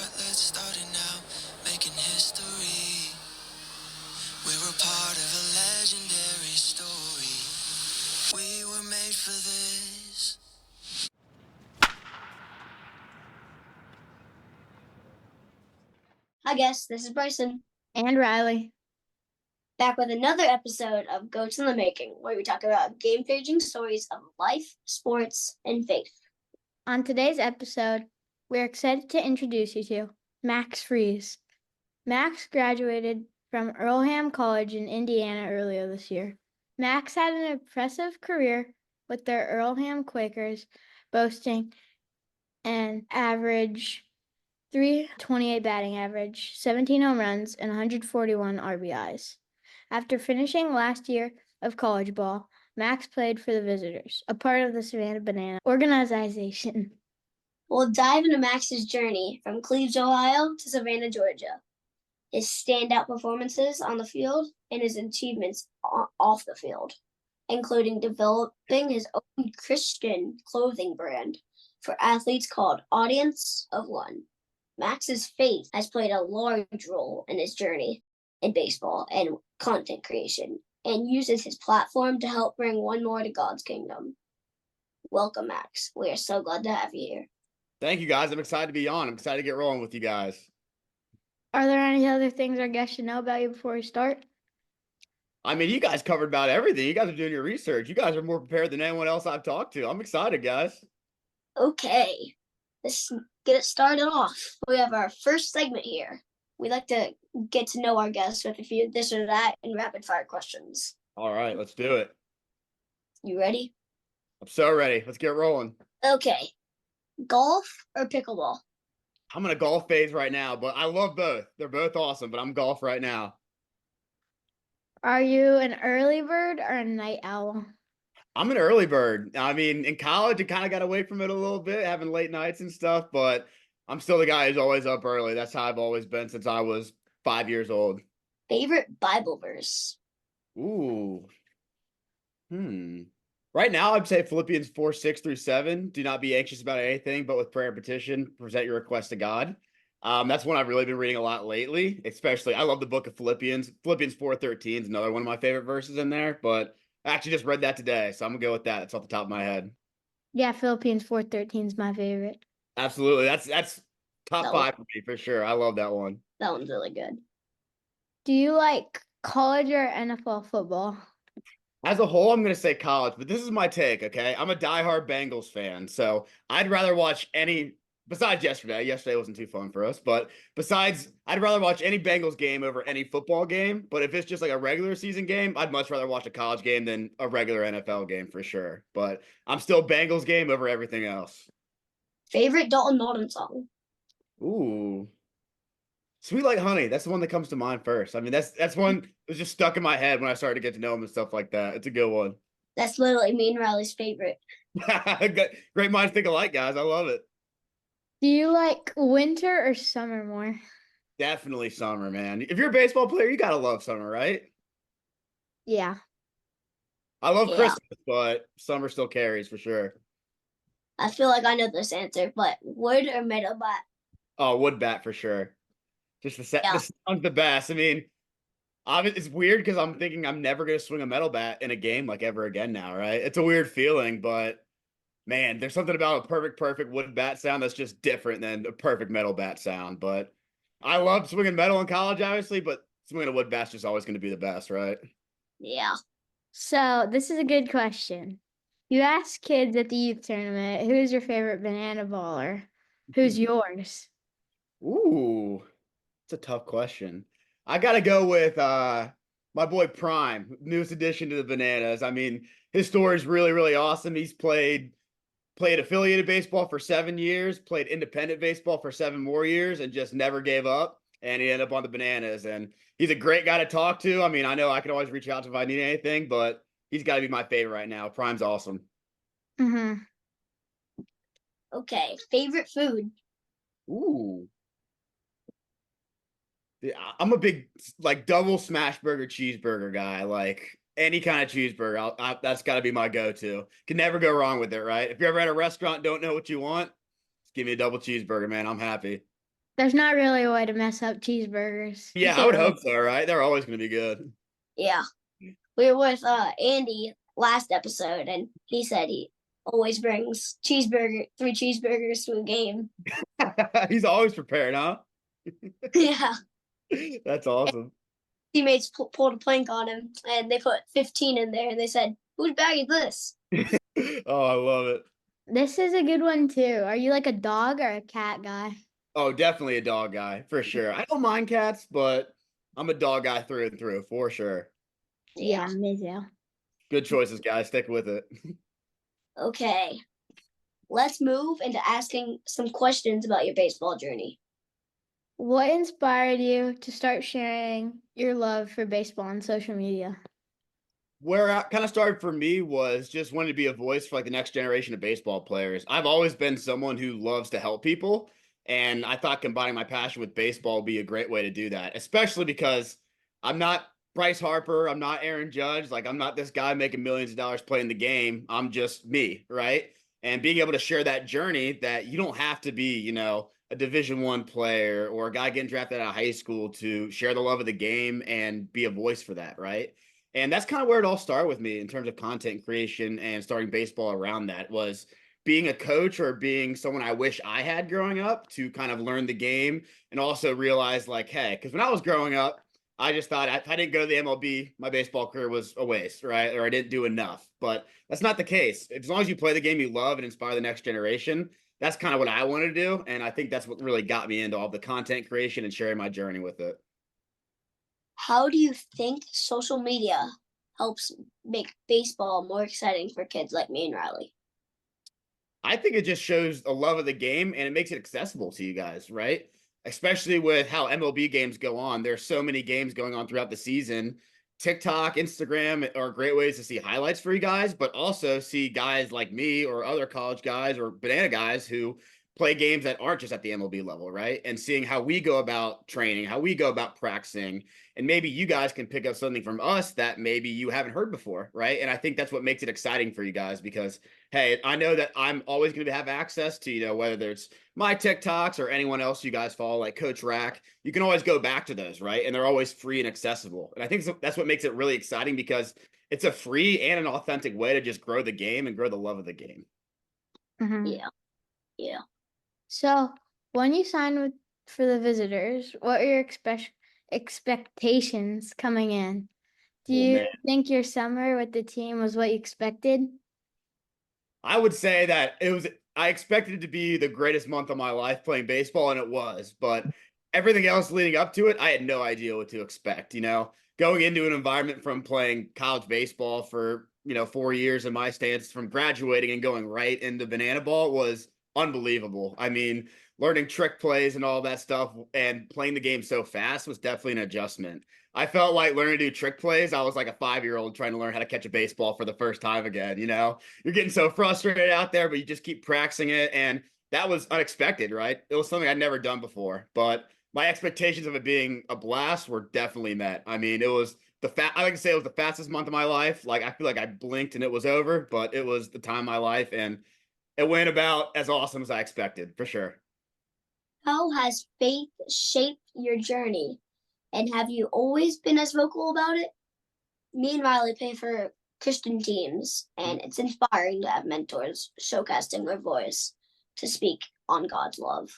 start it now, making history. We were part of a legendary story. We were made for this. Hi, guys. This is Brycen, And Riley. back with another episode of Goats in the Making, where we talk about game-changing stories of life, sports, and faith. On today's episode, we're excited to introduce you to Max Fries. Max graduated from Earlham College in Indiana earlier this year. Max had an impressive career with the Earlham Quakers, boasting an average 328 batting average, 17 home runs, and 141 RBIs. After finishing last year of college ball, Max played for the Visitors, a part of the Savannah Banana organization. We'll dive into Max's journey from Cleves, Ohio to Savannah, Georgia, his standout performances on the field, and his achievements off the field, including developing his own Christian clothing brand for athletes called Audience of One. Max's faith has played a large role in his journey in baseball and content creation, and uses his platform to help bring one more to God's kingdom. Welcome, Max. We are so glad to have you here. Thank you, guys. I'm excited to be on. I'm excited to get rolling with you guys. Are there any other things our guests should know about you before we start? I mean, you guys covered about everything. You guys are doing your research. You guys are more prepared than anyone else I've talked to. I'm excited, guys. Okay, let's get it started off. We have our first segment here. We like to get to know our guests with a few this or that and rapid fire questions. All right, let's do it. You ready? I'm so ready. Let's get rolling. Okay. Golf or pickleball? I'm in a golf phase right now, but I love both. They're both awesome, but I'm golf right now. Are you an early bird or a night owl? I'm an early bird. I mean, in college, I kind of got away from it a little bit, having late nights and stuff, but I'm still the guy who's always up early. That's how I've always been since I was 5 years old. Favorite Bible verse? Ooh. Right now, I'd say Philippians 4:6-7. Do not be anxious about anything, but with prayer and petition, present your request to God. That's one I've really been reading a lot lately, especially. I love the book of Philippians. Philippians 4:13 is another one of my favorite verses in there, but I actually just read that today, so I'm going to go with that. It's off the top of my head. Yeah, Philippines 4:13 is my favorite. Absolutely. That's top five for me, for sure. I love that one. That one's really good. Do you like college or NFL football? As a whole, I'm going to say college, but this is my take, okay? I'm a diehard Bengals fan, so I'd rather watch any, besides yesterday. Yesterday wasn't too fun for us, but I'd rather watch any Bengals game over any football game. But if it's just like a regular season game, I'd much rather watch a college game than a regular NFL game for sure. But I'm still Bengals game over everything else. Favorite Dalton Norton song? Ooh. Sweet Like Honey. That's the one that comes to mind first. I mean, that's one that was just stuck in my head when I started to get to know him and stuff like that. It's a good one. That's literally me and Riley's favorite. Great minds think alike, guys. I love it. Do you like winter or summer more? Definitely summer, man. If you're a baseball player, you gotta love summer, right? Yeah. I love Christmas, but summer still carries for sure. I feel like I know this answer, but wood or metal bat? Oh, wood bat for sure. Just the sound's the best. I mean, it's weird because I'm thinking I'm never gonna swing a metal bat in a game like ever again now, right? It's a weird feeling, but man, there's something about a perfect wood bat sound that's just different than a perfect metal bat sound. But I loved swinging metal in college, obviously, but swinging a wood bat's just always going to be the best, right? Yeah. So this is a good question. You ask kids at the youth tournament, who's your favorite banana baller? Who's yours? Ooh, it's a tough question. I got to go with my boy Prime, newest addition to the Bananas. I mean, his story is really, really awesome. He's played affiliated baseball for 7 years, played independent baseball for 7 more years, and just never gave up. And he ended up on the Bananas. And he's a great guy to talk to. I mean, I know I can always reach out to if I need anything, but he's got to be my favorite right now. Prime's awesome. Mm-hmm. Okay. Favorite food? Ooh. Yeah, I'm a big double smash burger cheeseburger guy. Like any kind of cheeseburger, that's got to be my go-to. Can never go wrong with it, right? If you're ever at a restaurant, don't know what you want, just give me a double cheeseburger, man. I'm happy. There's not really a way to mess up cheeseburgers. You Yeah, I can't would really. hope so, right? They're always going to be good. Yeah. We were with Andy last episode, and he said he always brings three cheeseburgers to a game. He's always prepared, huh? Yeah. That's awesome. Teammates pulled a plank on him, and they put 15 in there, and they said, "Whose bag is this?" Oh, I love it. This is a good one too. Are you like a dog or a cat guy? Oh, definitely a dog guy, for sure. I don't mind cats, but I'm a dog guy through and through, for sure. Yeah, me too. Good choices, guys. Stick with it. Okay. Let's move into asking some questions about your baseball journey. What inspired you to start sharing your love for baseball on social media? Where it kind of started for me was just wanting to be a voice for like the next generation of baseball players. I've always been someone who loves to help people, and I thought combining my passion with baseball would be a great way to do that, especially because I'm not Bryce Harper, I'm not Aaron Judge, like I'm not this guy making millions of dollars playing the game. I'm just me, right? And being able to share that journey that you don't have to be, a Division I player or a guy getting drafted out of high school to share the love of the game and be a voice for that, right? And that's kind of where it all started with me in terms of content creation and starting baseball around that was being a coach or being someone I wish I had growing up to kind of learn the game and also realize like, hey, because when I was growing up, I just thought if I didn't go to the MLB, my baseball career was a waste, right? Or I didn't do enough. But that's not the case. As long as you play the game you love and inspire the next generation, that's kind of what I want to do. And I think that's what really got me into all the content creation and sharing my journey with it. How do you think social media helps make baseball more exciting for kids like me and Riley? I think it just shows a love of the game and it makes it accessible to you guys, right? Especially with how MLB games go on. There's so many games going on throughout the season. TikTok, Instagram are great ways to see highlights for you guys, but also see guys like me or other college guys or banana guys who play games that aren't just at the MLB level, right? And seeing how we go about training, how we go about practicing, and maybe you guys can pick up something from us that maybe you haven't heard before, right? And I think that's what makes it exciting for you guys because hey, I know that I'm always going to have access to, whether it's my TikToks or anyone else you guys follow, like Coach Rack, you can always go back to those, right? And they're always free and accessible. And I think that's what makes it really exciting because it's a free and an authentic way to just grow the game and grow the love of the game. Mm-hmm. Yeah. Yeah. So, when you signed for the Visitors, what are your expectations coming in? Do Oh, you man. think your summer with the team was what you expected? I would say that I expected it to be the greatest month of my life playing baseball, and it was. But everything else leading up to it, I had no idea what to expect. Going into an environment from playing college baseball for, 4 years in my stance, from graduating and going right into banana ball was unbelievable. I mean, learning trick plays and all that stuff and playing the game so fast was definitely an adjustment. I felt like learning to do trick plays. I was like a 5-year-old trying to learn how to catch a baseball for the first time again. You're getting so frustrated out there, but you just keep practicing it. And that was unexpected, right? It was something I'd never done before, but my expectations of it being a blast were definitely met. I mean, it was I like to say it was the fastest month of my life. Like, I feel like I blinked and it was over, but it was the time of my life. And it went about as awesome as I expected, for sure. How has faith shaped your journey? And have you always been as vocal about it? Me and Riley play for Christian teams, and it's inspiring to have mentors showcasing their voice to speak on God's love.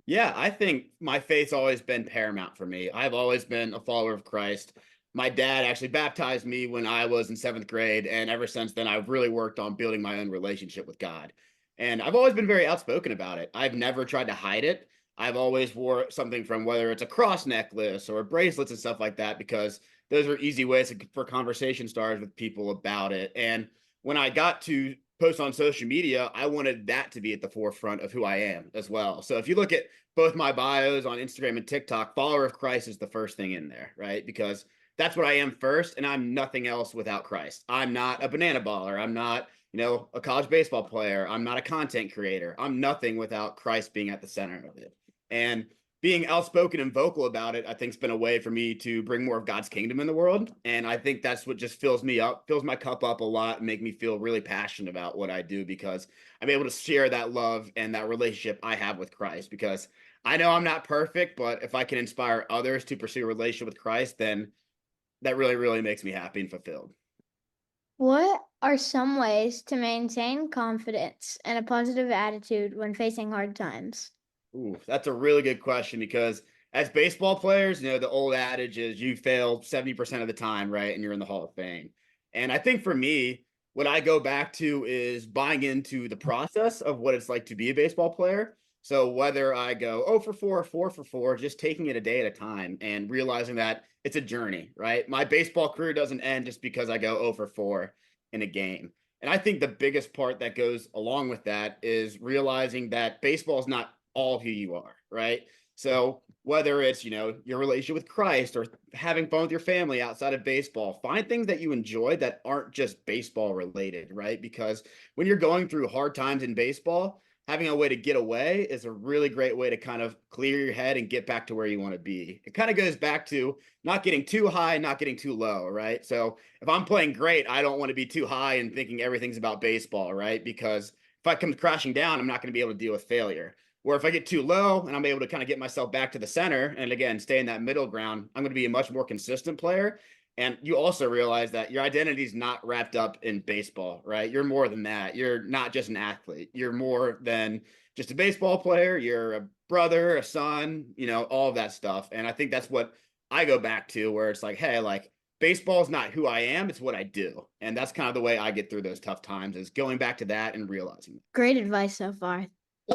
Yeah, I think my faith's always been paramount for me. I've always been a follower of Christ. My dad actually baptized me when I was in 7th grade, and ever since then, I've really worked on building my own relationship with God. And I've always been very outspoken about it. I've never tried to hide it. I've always wore something from whether it's a cross necklace or bracelets and stuff like that, because those are easy ways for conversation starters with people about it. And when I got to post on social media, I wanted that to be at the forefront of who I am as well. So if you look at both my bios on Instagram and TikTok, follower of Christ is the first thing in there, right? Because that's what I am first, and I'm nothing else without Christ. I'm not a banana baller. I'm not, a college baseball player. I'm not a content creator. I'm nothing without Christ being at the center of it. And being outspoken and vocal about it, I think, has been a way for me to bring more of God's kingdom in the world. And I think that's what just fills me up, fills my cup up a lot, and make me feel really passionate about what I do because I'm able to share that love and that relationship I have with Christ. Because I know I'm not perfect, but if I can inspire others to pursue a relationship with Christ, then that really, really makes me happy and fulfilled. What are some ways to maintain confidence and a positive attitude when facing hard times? Ooh, that's a really good question because as baseball players, the old adage is you fail 70% of the time, right? And you're in the Hall of Fame. And I think for me, what I go back to is buying into the process of what it's like to be a baseball player. So whether I go 0 for 4 or 4 for 4, just taking it a day at a time and realizing that it's a journey, right? My baseball career doesn't end just because I go 0 for 4 in a game. And I think the biggest part that goes along with that is realizing that baseball is not all who you are, right? So whether it's, your relationship with Christ or having fun with your family outside of baseball, find things that you enjoy that aren't just baseball related, right? Because when you're going through hard times in baseball, having a way to get away is a really great way to kind of clear your head and get back to where you want to be. It kind of goes back to not getting too high, not getting too low, right? So if I'm playing great, I don't want to be too high and thinking everything's about baseball, right? Because if I come crashing down, I'm not going to be able to deal with failure. Where if I get too low and I'm able to kind of get myself back to the center and again stay in that middle ground, I'm going to be a much more consistent player. And you also realize that your identity is not wrapped up in baseball, right? You're more than that. You're not just an athlete. You're more than just a baseball player. You're a brother, a son, all of that stuff. And I think that's what I go back to, where it's like, hey, like baseball is not who I am, it's what I do. And that's kind of the way I get through those tough times, is going back to that and realizing it. Great advice so far.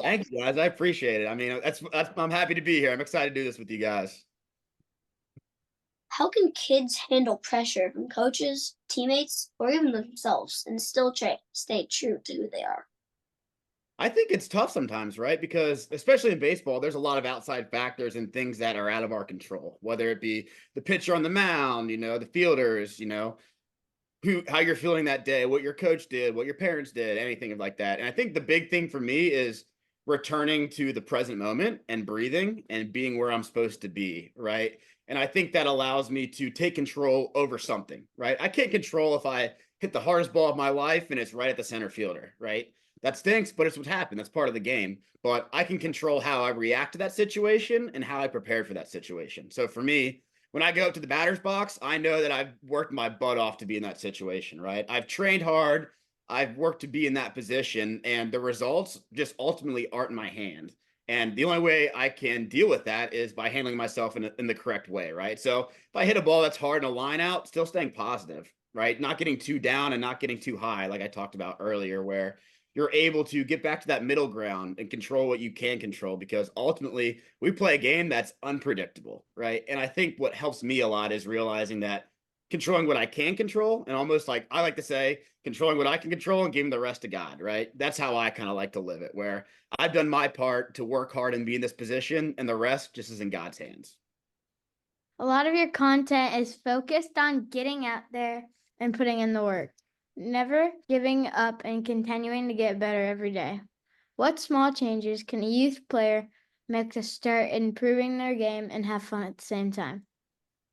Thanks, guys. I appreciate it. I mean, that's I'm happy to be here. I'm excited to do this with you guys. How can kids handle pressure from coaches, teammates, or even themselves and still stay true to who they are? I think it's tough sometimes, right? Because especially in baseball, there's a lot of outside factors and things that are out of our control, whether it be the pitcher on the mound, the fielders, how you're feeling that day, what your coach did, what your parents did, anything like that. And I think the big thing for me is returning to the present moment and breathing and being where I'm supposed to be, right? And I think that allows me to take control over something, right? I can't control if I hit the hardest ball of my life and it's right at the center fielder, right? That stinks, but it's what happened. That's part of the game. But I can control how I react to that situation and how I prepare for that situation. So for me, when I go up to the batter's box, I know that I've worked my butt off to be in that situation, right? I've trained hard. I've worked to be in that position, and the results just ultimately aren't in my hand. And the only way I can deal with that is by handling myself in the correct way, right? So if I hit a ball that's hard in a line out, still staying positive, right? Not getting too down and not getting too high, like I talked about earlier, where you're able to get back to that middle ground and control what you can control, because ultimately we play a game that's unpredictable, right? And I think what helps me a lot is realizing that controlling what I can control, and almost like I like to say, controlling what I can control and giving the rest to God, right? That's how I kind of like to live it, where I've done my part to work hard and be in this position, and the rest just is in God's hands. A lot of your content is focused on getting out there and putting in the work, never giving up and continuing to get better every day. What small changes can a youth player make to start improving their game and have fun at the same time?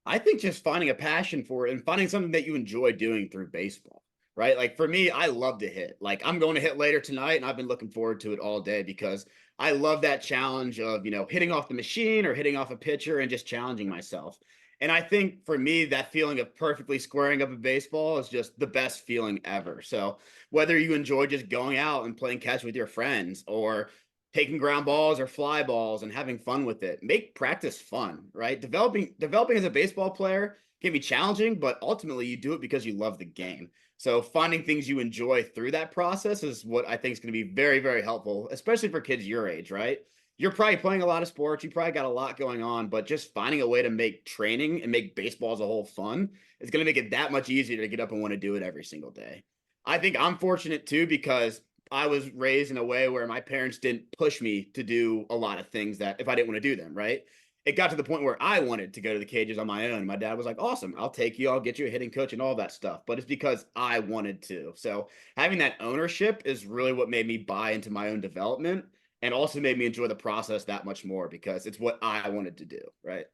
I think just finding a passion for it and finding something that you enjoy doing through baseball, right? Like for me, I love to hit. Like I'm going to hit later tonight, and I've been looking forward to it all day because I love that challenge of, hitting off the machine or hitting off a pitcher and just challenging myself. And I think for me, that feeling of perfectly squaring up a baseball is just the best feeling ever. So whether you enjoy just going out and playing catch with your friends, or taking ground balls or fly balls and having fun with it, make practice fun, right? Developing as a baseball player can be challenging, but ultimately you do it because you love the game. So finding things you enjoy through that process is what I think is going to be very, very helpful, especially for kids your age, right? You're probably playing a lot of sports. You probably got a lot going on, but just finding a way to make training and make baseball as a whole fun is going to make it that much easier to get up and want to do it every single day. I think I'm fortunate too, because I was raised in a way where my parents didn't push me to do a lot of things that if I didn't want to do them, right? It got to the point where I wanted to go to the cages on my own. My dad was like, awesome, I'll take you, I'll get you a hitting coach and all that stuff. But it's because I wanted to. So having that ownership is really what made me buy into my own development, and also made me enjoy the process that much more because it's what I wanted to do, right?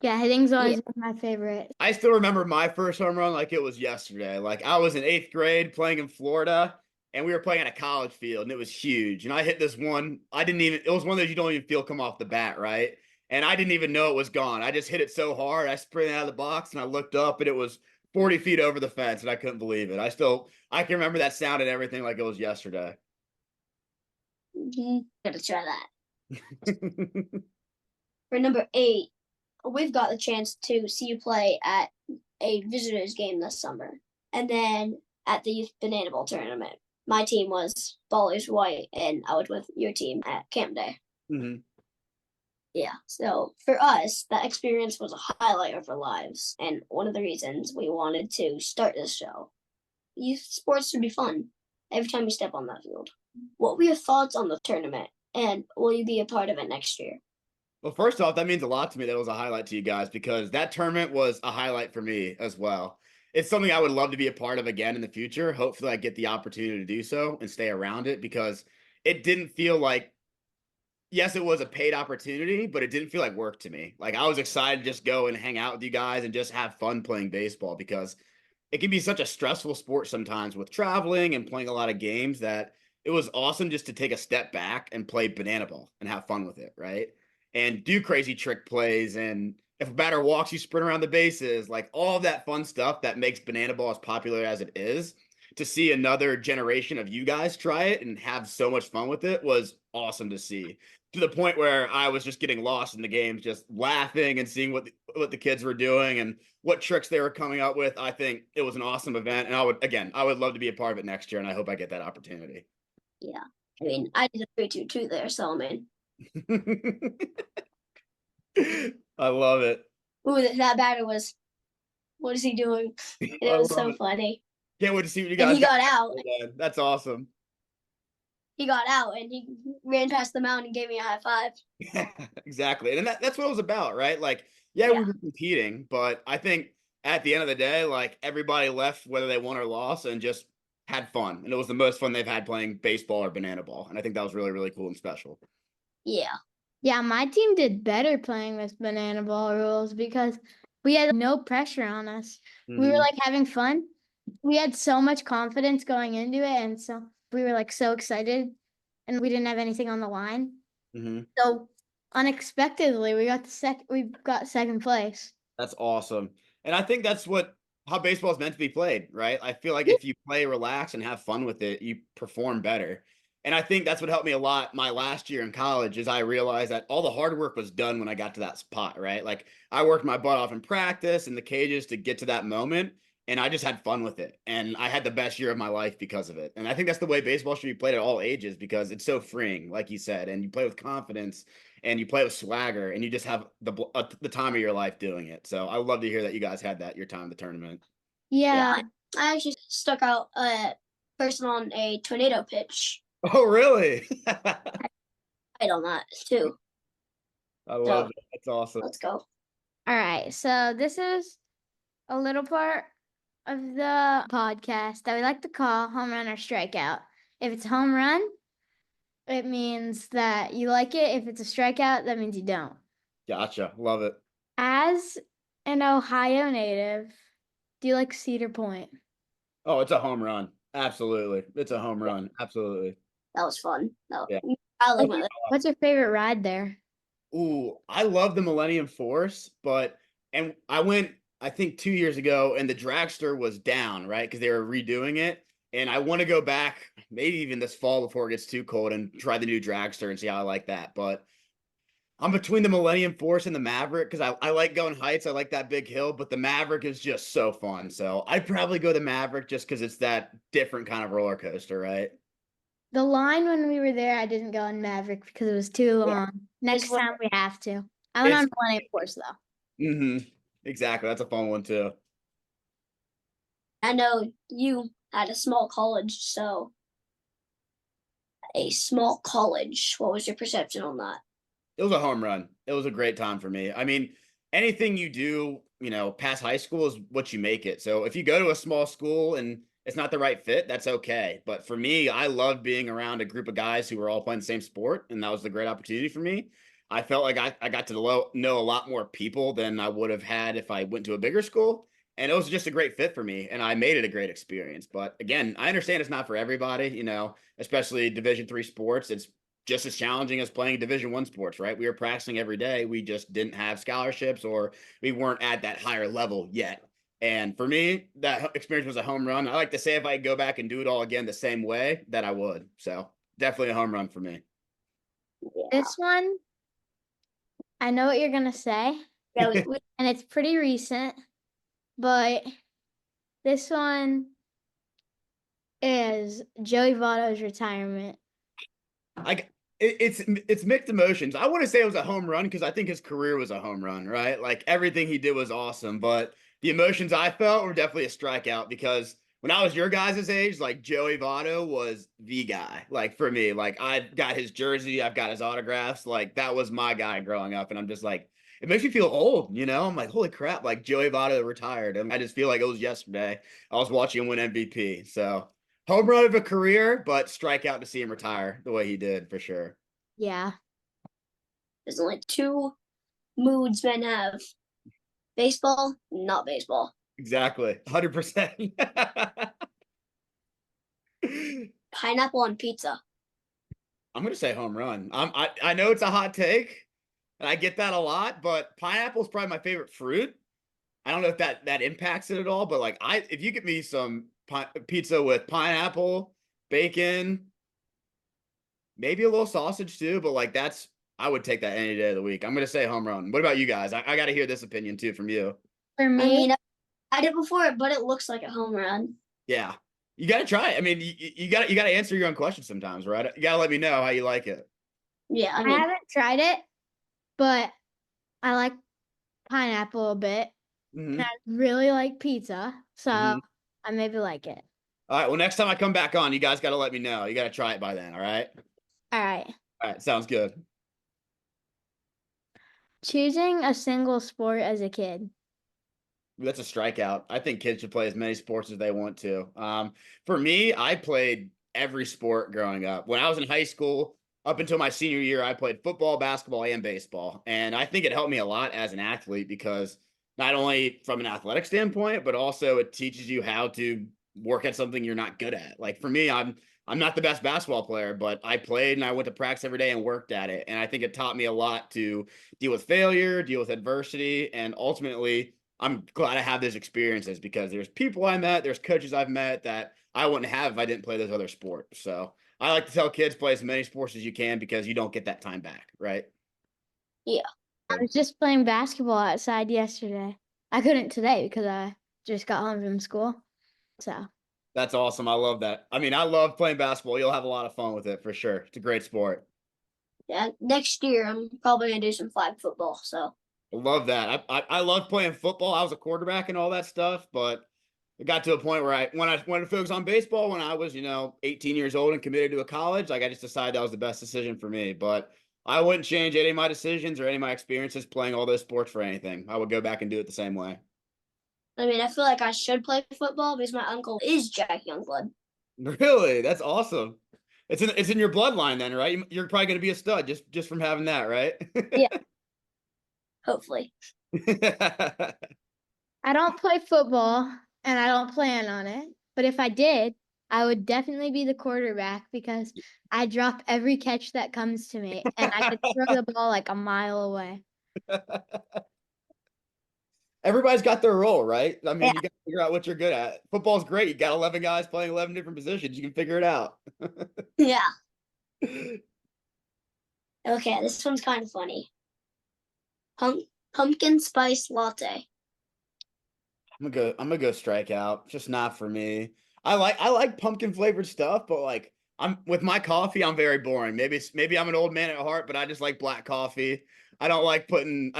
Yeah, hitting's always Yeah. been my favorite. I still remember my first home run like it was yesterday. Like I was in 8th grade playing in Florida, and we were playing at a college field, and it was huge. And I hit this one. It was one of those you don't even feel come off the bat, right? And I didn't even know it was gone. I just hit it so hard. I sprinted out of the box, and I looked up, and it was 40 feet over the fence, and I couldn't believe it. I can remember that sound and everything like it was yesterday. Gotta try that. For number 8, we've got the chance to see you play at a visitors game this summer, and then at the Youth Banana Bowl tournament. My team was Ballers White, and I was with your team at Camp Day. Mm-hmm. Yeah, so for us, that experience was a highlight of our lives, and one of the reasons we wanted to start this show. Youth sports should be fun every time you step on that field. What were your thoughts on the tournament, and will you be a part of it next year? Well, first off, that means a lot to me that it was a highlight to you guys because that tournament was a highlight for me as well. It's something I would love to be a part of again in the future. Hopefully, I get the opportunity to do so and stay around it because it didn't feel like, yes, it was a paid opportunity, but it didn't feel like work to me. Like I was excited to just go and hang out with you guys and just have fun playing baseball because it can be such a stressful sport sometimes with traveling and playing a lot of games that it was awesome just to take a step back and play banana ball and have fun with it, right? And do crazy trick plays. And if a batter walks, you sprint around the bases, like all of that fun stuff that makes banana ball as popular as it is. To see another generation of you guys try it and have so much fun with it was awesome to see. To the point where I was just getting lost in the games, just laughing and seeing what the kids were doing and what tricks they were coming up with. I think it was an awesome event, and I would love to be a part of it next year, and I hope I get that opportunity. Yeah, I mean, I did a 3-2-2 there, so I mean, I love it. ooh, that batter was, what is he doing? And it was so funny. Can't wait to see what you And guys he got out. That's awesome. He got out, and he ran past the mound and gave me a high five. Exactly. And that's what it was about, right? Like, yeah, we were competing, but I think at the end of the day, like everybody left whether they won or lost and just had fun. And it was the most fun they've had playing baseball or banana ball. And I think that was really, really cool and special. Yeah. Yeah, my team did better playing with banana ball rules because we had no pressure on us. Mm-hmm. We were like having fun. We had so much confidence going into it, and so we were like so excited, and we didn't have anything on the line. Mm-hmm. So unexpectedly, we got second place. That's awesome. And I think that's how baseball is meant to be played, right? I feel like if you play relax and have fun with it, you perform better. And I think that's what helped me a lot my last year in college is I realized that all the hard work was done when I got to that spot, right? Like I worked my butt off in practice in the cages to get to that moment, and I just had fun with it. And I had the best year of my life because of it. And I think that's the way baseball should be played at all ages because it's so freeing, like you said, and you play with confidence and you play with swagger and you just have the time of your life doing it. So I would love to hear that you guys had that your time in the tournament. Yeah. I actually stuck out a person on a tornado pitch. Oh, really? I on that too. I love it. That's awesome. Let's go. All right. So this is a little part of the podcast that we like to call home run or strikeout. If it's a home run, it means that you like it. If it's a strikeout, that means you don't. Gotcha. Love it. As an Ohio native, do you like Cedar Point? Oh, it's a home run. Absolutely. It's a home run. Absolutely. That was fun. Yeah. What's your favorite ride there? Ooh, I love the Millennium Force, and I went, I think 2 years ago, and the dragster was down, right? Because they were redoing it. And I want to go back, maybe even this fall before it gets too cold, and try the new dragster and see how I like that. But I'm between the Millennium Force and the Maverick because I like going heights. I like that big hill, but the Maverick is just so fun. So I'd probably go the Maverick just because it's that different kind of roller coaster, right? The line when we were there, I didn't go on Maverick because it was too long. Next time we have to. I went on Millennium Force though. Mm-hmm. Exactly. That's a fun one too. I know you had a small college, so a small college. What was your perception on that? It was a home run. It was a great time for me. I mean, anything you do, past high school is what you make it. So if you go to a small school and it's not the right fit, that's okay. But for me, I loved being around a group of guys who were all playing the same sport, and that was a great opportunity for me. I felt like I got to know a lot more people than I would have had if I went to a bigger school. and it was just a great fit for me, and I made it a great experience. But again, I understand it's not for everybody, especially Division III sports. It's just as challenging as playing Division I sports, right? We were practicing every day. We just didn't have scholarships, or we weren't at that higher level yet. And for me, that experience was a home run. I like to say if I could go back and do it all again the same way, that I would. So definitely a home run for me. Yeah. This one, I know what you're going to say, Yeah, and it's pretty recent, but this one is Joey Votto's retirement. It's mixed emotions. I want to say it was a home run because I think his career was a home run, right? Like everything he did was awesome, but the emotions I felt were definitely a strikeout because when I was your guys' age, like Joey Votto was the guy. Like for me, like I've got his jersey, I've got his autographs. Like that was my guy growing up, and I'm just like, it makes me feel old, I'm like, holy crap, like Joey Votto retired, and I just feel like it was yesterday. I was watching him win MVP, so. Home run of a career, but strikeout to see him retire the way he did for sure. Yeah. there's only two moods men have: baseball, not baseball. Exactly. 100%. Pineapple on pizza. I'm going to say home run. I know it's a hot take, and I get that a lot, but pineapple is probably my favorite fruit. I don't know if that impacts it at all, but like if you get me some pizza with pineapple, bacon, maybe a little sausage too, but like I would take that any day of the week. I'm going to say home run. What about you guys? I got to hear this opinion too from you. For I me, mean, I did before, but it looks like a home run. Yeah. You got to try it. I mean, you got to answer your own questions sometimes, right? You got to let me know how you like it. Yeah, I I mean, haven't tried it, but I like pineapple a bit. Mm-hmm. And I really like pizza, so Mm-hmm. I maybe like it. All right. Well, next time I come back on, you guys got to let me know. You got to try it by then. All right. All right. All right. Sounds good. Choosing a single sport as a kid. That's a strikeout. I think kids should play as many sports as they want to. For me, I played every sport growing up. When I was in high school, up until my senior year, I played football, basketball, and baseball. And I think it helped me a lot as an athlete because not only from an athletic standpoint, but also it teaches you how to work at something you're not good at. Like for me, I'm not the best basketball player, but I played and I went to practice every day and worked at it. And I think it taught me a lot to deal with failure, deal with adversity, and ultimately I'm glad I have those experiences because there's people I met, there's coaches I've met that I wouldn't have if I didn't play those other sports. So I like to tell kids play as many sports as you can because you don't get that time back, right? yeah. I was just playing basketball outside yesterday. I couldn't today because I just got home from school. So That's awesome. I love that. I mean, I love playing basketball. You'll have a lot of fun with it for sure. It's a great sport. Yeah, next year I'm probably gonna do some flag football. So I love that. I love playing football. I was a quarterback and all that stuff, but it got to a point where when I wanted to focus on baseball when I was, 18 years old and committed to a college, like I just decided that was the best decision for me. But I wouldn't change any of my decisions or any of my experiences playing all those sports for anything. I would go back and do it the same way. I mean, I feel like I should play football because my uncle is Jack Youngblood. Really? That's awesome. It's in your bloodline then, right? You're probably going to be a stud just from having that, right? Yeah. Hopefully. I don't play football and I don't plan on it. But if I did, I would definitely be the quarterback because I drop every catch that comes to me and I could throw the ball like a mile away. Everybody's got their role, right? I mean, Yeah. you got to figure out what you're good at. Football's great. You got 11 guys playing 11 different positions. You can figure it out. Yeah. Okay, this one's kind of funny. Pumpkin spice latte. I'm gonna go strikeout. Just not for me. I like pumpkin flavored stuff, but like I'm with my coffee, I'm very boring. Maybe I'm an old man at heart, but I just like black coffee. I don't like getting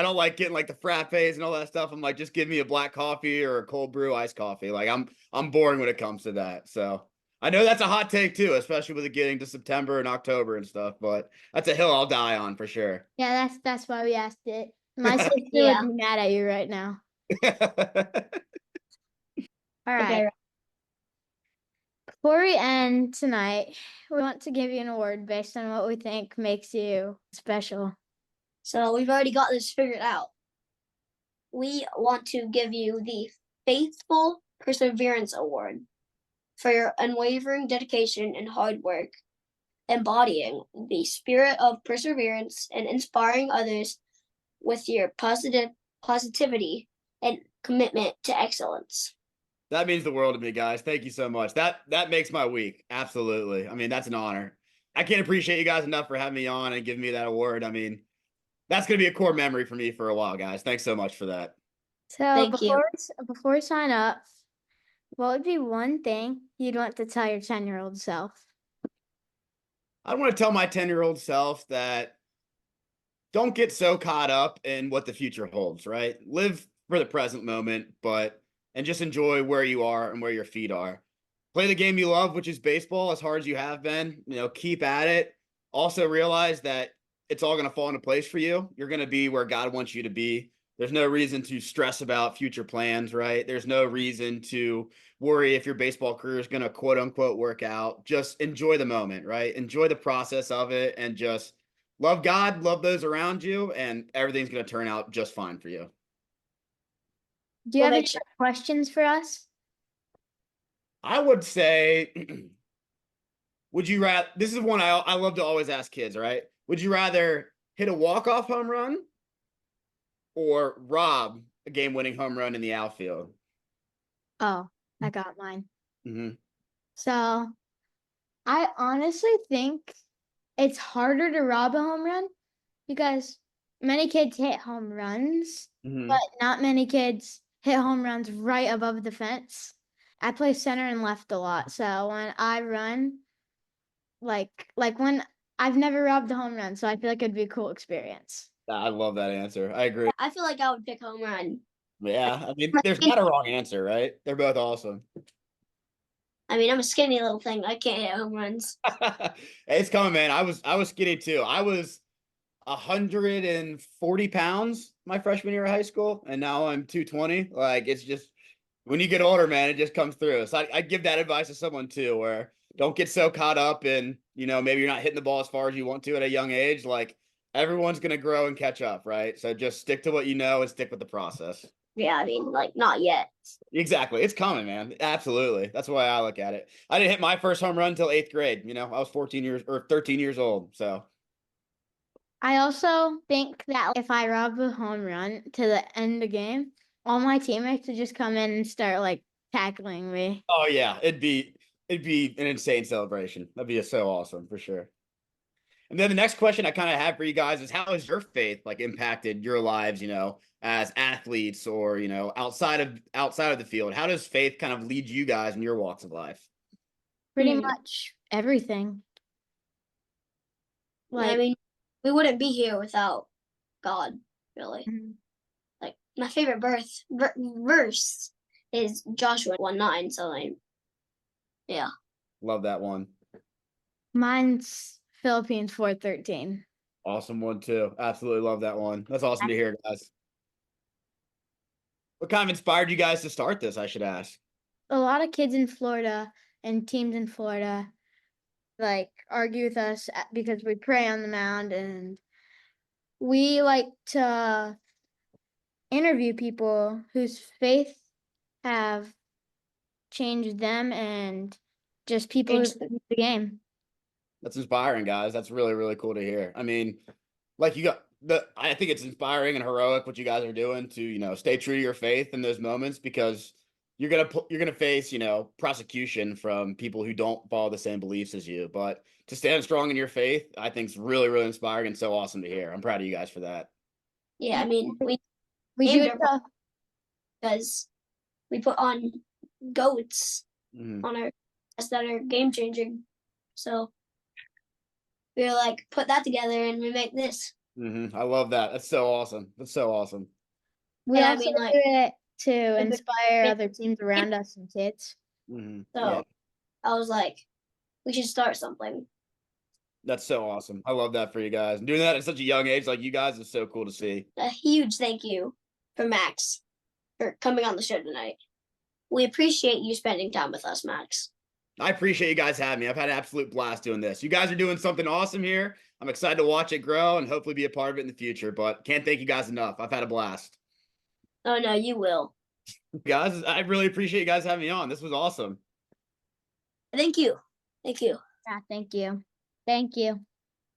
like the frappes and all that stuff. I'm like, just give me a black coffee or a cold brew iced coffee. Like I'm boring when it comes to that. So I know that's a hot take too, especially with it getting to September and October and stuff, but that's a hill I'll die on for sure. Yeah, that's why we asked it. My sister Yeah. would be mad at you right now. All right. Okay. Before we end tonight, we want to give you an award based on what we think makes you special. So we've already got this figured out. We want to give you the Faithful Perseverance Award for your unwavering dedication and hard work, embodying the spirit of perseverance and inspiring others with your positivity and commitment to excellence. That means the world to me, guys. Thank you so much. That makes my week. Absolutely. I mean, that's an honor. I can't appreciate you guys enough for having me on and giving me that award. I mean, that's going to be a core memory for me for a while, guys. Thanks so much for that. So Thank you. before we sign up, what would be one thing you'd want to tell your 10-year-old self? I want to tell my 10-year-old self that don't get so caught up in what the future holds, right? Live for the present moment, and just enjoy where you are and where your feet are. Play the game you love, which is baseball, as hard as you have been. Keep at it. Also realize that it's all going to fall into place for you. You're going to be where God wants you to be. There's no reason to stress about future plans, right? There's no reason to worry if your baseball career is going to quote unquote work out. Just enjoy the moment, right? Enjoy the process of it and just love God, love those around you, and everything's going to turn out just fine for you. Do you have any questions for us? I would say, would you rather, this is one I love to always ask kids, right? Would you rather hit a walk-off home run or rob a game-winning home run in the outfield? Oh, I got mine. Mm-hmm. So I honestly think it's harder to rob a home run because many kids hit home runs, but not many kids hit home runs right above the fence. I play center and left a lot, so when I run, like when I've never robbed a home run, so I feel like it'd be a cool experience. I love that answer. I agree. I feel like I would pick home run. Yeah, I mean, there's not a wrong answer, right? They're both awesome. I mean, I'm a skinny little thing. I can't hit home runs. It's coming, man. I was skinny too. I was 140 pounds my freshman year of high school, and now I'm 220. Like, it's just when you get older, man, it just comes through. So I give that advice to someone too, where don't get so caught up in, maybe you're not hitting the ball as far as you want to at a young age. Like, everyone's gonna grow and catch up, right? So just stick to what you know and stick with the process. Yeah, I mean, like, not yet. Exactly. It's coming, man. Absolutely. That's the way I look at it. I didn't hit my first home run until 8th grade. I was 13 years old. So I also think that if I rob a home run to the end of the game, all my teammates would just come in and start like tackling me. oh yeah, it'd be an insane celebration. That'd be so awesome for sure. And then the next question I kind of have for you guys is, how has your faith like impacted your lives, as athletes or, outside of the field? How does faith kind of lead you guys in your walks of life? Pretty much everything. Like, I mean, we wouldn't be here without God, really. Like, my favorite verse is Joshua 1:9. So, yeah. Love that one. Mine's Philippines 4:13. Awesome one too. Absolutely love that one. That's awesome to hear, guys. What kind of inspired you guys to start this, I should ask? A lot of kids in Florida and teams in Florida like argue with us because we pray on the mound, and we like to interview people whose faith have changed them and just people who love the game. That's inspiring, guys. That's really, really cool to hear. I mean, like I think it's inspiring and heroic what you guys are doing to, stay true to your faith in those moments, because you're gonna face, prosecution from people who don't follow the same beliefs as you. But to stand strong in your faith, I think is really, really inspiring and so awesome to hear. I'm proud of you guys for that. Yeah, I mean, we do it because we put on goats on our that are game changing. So we were like, put that together and we make this. I love that. That's so awesome. That's so awesome. We also do it to inspire other teams around us and kids. So I was like, we should start something. That's so awesome. I love that for you guys. Doing that at such a young age, like you guys, is so cool to see. A huge thank you for Max for coming on the show tonight. We appreciate you spending time with us, Max. I appreciate you guys having me. I've had an absolute blast doing this. You guys are doing something awesome here. I'm excited to watch it grow and hopefully be a part of it in the future, but can't thank you guys enough. I've had a blast. Oh, no, you will. Guys, I really appreciate you guys having me on. This was awesome. Thank you. Thank you. Yeah, thank you. Thank you.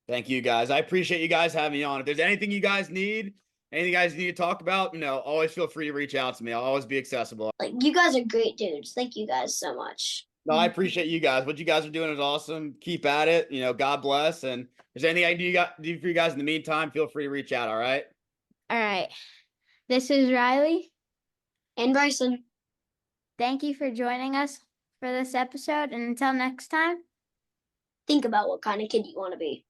Thank you guys. I appreciate you guys having me on. If there's anything you guys need, anything you guys need to talk about, always feel free to reach out to me. I'll always be accessible. Like, you guys are great dudes. Thank you guys so much. No, I appreciate you guys. What you guys are doing is awesome. Keep at it. God bless. And if there's anything I do for you guys in the meantime, feel free to reach out. All right. All right. This is Riley. And Brycen. Thank you for joining us for this episode. And until next time. Think about what kind of kid you want to be.